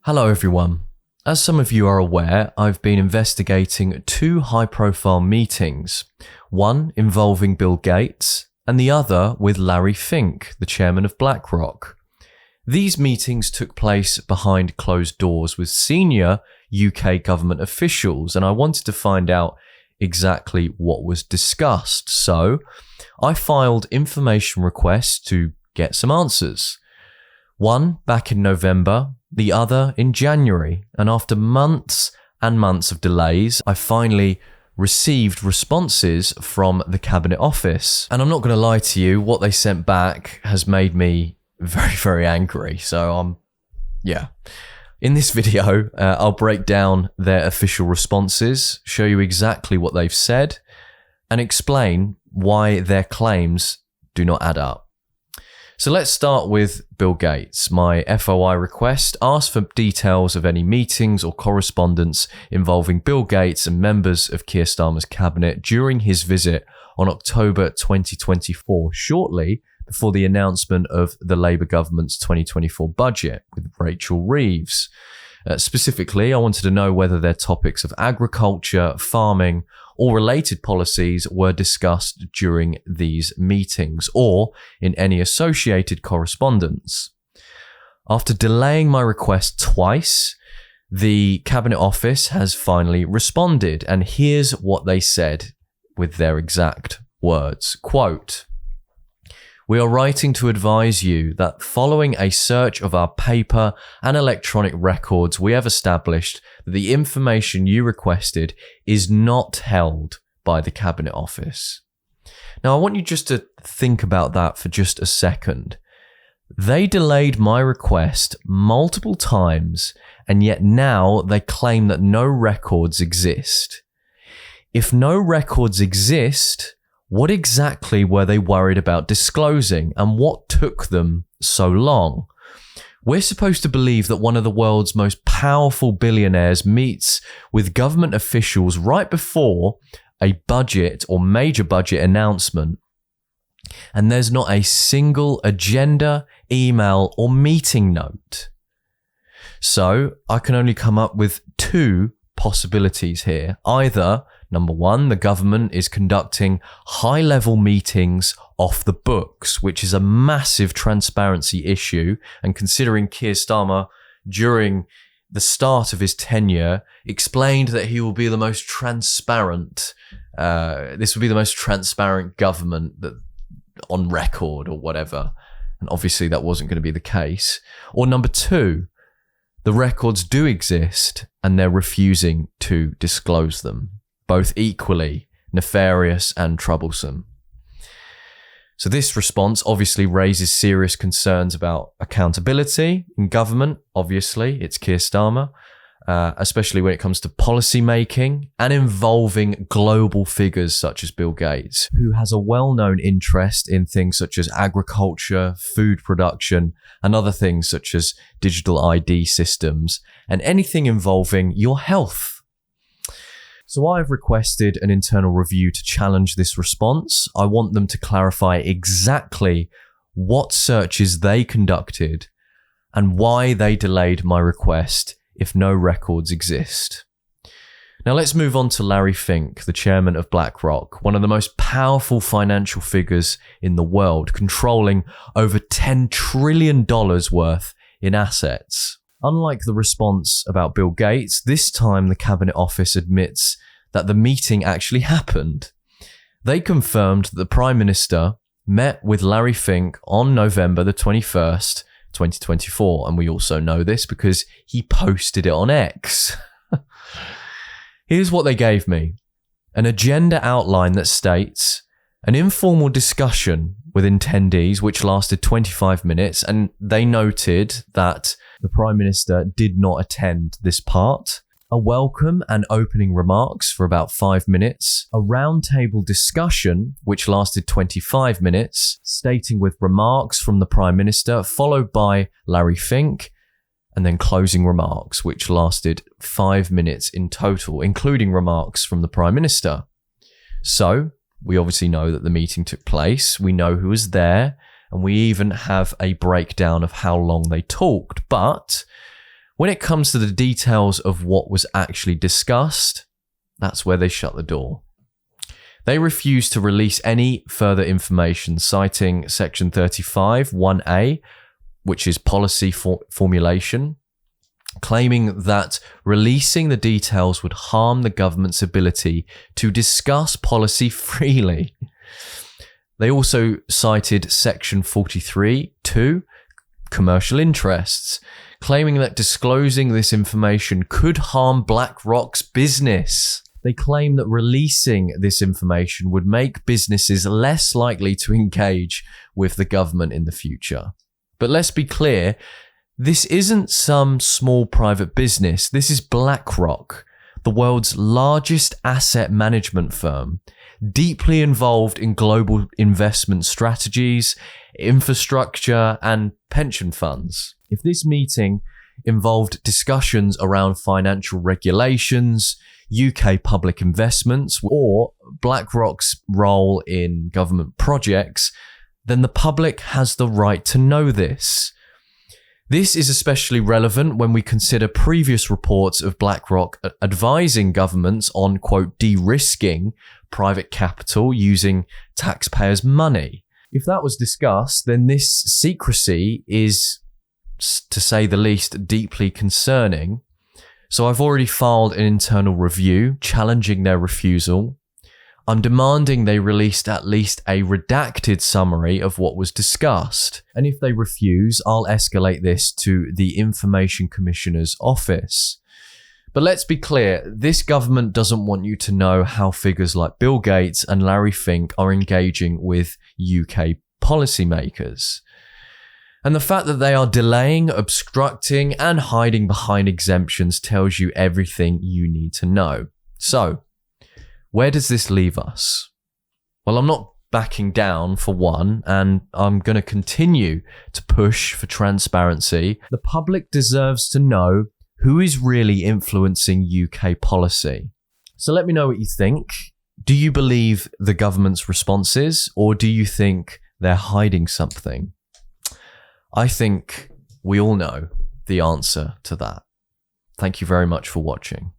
Hello everyone. As some of you are aware, I've been investigating two high-profile meetings, one involving Bill Gates and the other with Larry Fink, the chairman of BlackRock. These meetings took place behind closed doors with senior UK government officials, and I wanted to find out exactly what was discussed. So I filed information requests to get some answers. One back in November, the other in January, and after months and months of delays, I finally received responses from the Cabinet Office. And I'm not going to lie to you, what they sent back has made me very, very angry. So in this video, I'll break down their official responses, show you exactly what they've said, and explain why their claims do not add up. So let's start with Bill Gates. My FOI request asked for details of any meetings or correspondence involving Bill Gates and members of Keir Starmer's cabinet during his visit on October 2024, shortly before the announcement of the Labour government's 2024 budget with Rachel Reeves. Specifically, I wanted to know whether their topics of agriculture, farming, or related policies were discussed during these meetings or in any associated correspondence. After delaying my request twice, the Cabinet Office has finally responded, and here's what they said with their exact words. Quote, "We are writing to advise you that following a search of our paper and electronic records, we have established that the information you requested is not held by the Cabinet Office." Now, I want you just to think about that for just a second. They delayed my request multiple times, and yet now they claim that no records exist. If no records exist, what exactly were they worried about disclosing, and what took them so long? We're supposed to believe that one of the world's most powerful billionaires meets with government officials right before a budget or major budget announcement, and there's not a single agenda, email, or meeting note. So I can only come up with two possibilities here. Either number one, the government is conducting high-level meetings off the books, which is a massive transparency issue. And considering Keir Starmer, during the start of his tenure, explained that he will be the most transparent, this will be the most transparent government that on record or whatever. And obviously that wasn't going to be the case. Or number two, the records do exist and they're refusing to disclose them. Both equally nefarious and troublesome. So this response obviously raises serious concerns about accountability in government. Obviously, it's Keir Starmer, especially when it comes to policy making and involving global figures such as Bill Gates, who has a well-known interest in things such as agriculture, food production, and other things such as digital ID systems, and anything involving your health. So I've requested an internal review to challenge this response. I want them to clarify exactly what searches they conducted and why they delayed my request if no records exist. Now let's move on to Larry Fink, the chairman of BlackRock, one of the most powerful financial figures in the world, controlling over $10 trillion worth in assets. Unlike the response about Bill Gates, this time the Cabinet Office admits that the meeting actually happened. They confirmed that the Prime Minister met with Larry Fink on November the 21st, 2024. And we also know this because he posted it on X. Here's what they gave me. An agenda outline that states an informal discussion with attendees which lasted 25 minutes, and they noted that the Prime Minister did not attend this part. A welcome and opening remarks for about 5 minutes, a roundtable discussion which lasted 25 minutes, stating with remarks from the Prime Minister, followed by Larry Fink, and then closing remarks which lasted 5 minutes in total, including remarks from the Prime Minister. So, we obviously know that the meeting took place, we know who was there, and we even have a breakdown of how long they talked. But When it comes to the details of what was actually discussed, that's where they shut the door. They refused to release any further information, citing Section 35, 1A, which is policy formulation, claiming that releasing the details would harm the government's ability to discuss policy freely. They also cited Section 43, 2, commercial interests, claiming that disclosing this information could harm BlackRock's business. They claim that releasing this information would make businesses less likely to engage with the government in the future. But let's be clear, this isn't some small private business. This is BlackRock, the world's largest asset management firm, deeply involved in global investment strategies, infrastructure, and pension funds. If this meeting involved discussions around financial regulations, UK public investments, or BlackRock's role in government projects, then the public has the right to know this. This is especially relevant when we consider previous reports of BlackRock advising governments on, quote, de-risking private capital using taxpayers' money. If that was discussed, then this secrecy is, to say the least, deeply concerning. So I've already filed an internal review challenging their refusal. I'm demanding they released at least a redacted summary of what was discussed. And if they refuse, I'll escalate this to the Information Commissioner's office. But let's be clear, this government doesn't want you to know how figures like Bill Gates and Larry Fink are engaging with UK policymakers. And the fact that they are delaying, obstructing, and hiding behind exemptions tells you everything you need to know. So, where does this leave us? Well, I'm not backing down for one, and I'm going to continue to push for transparency. The public deserves to know who is really influencing UK policy. So let me know what you think. Do you believe the government's responses, or do you think they're hiding something? I think we all know the answer to that. Thank you very much for watching.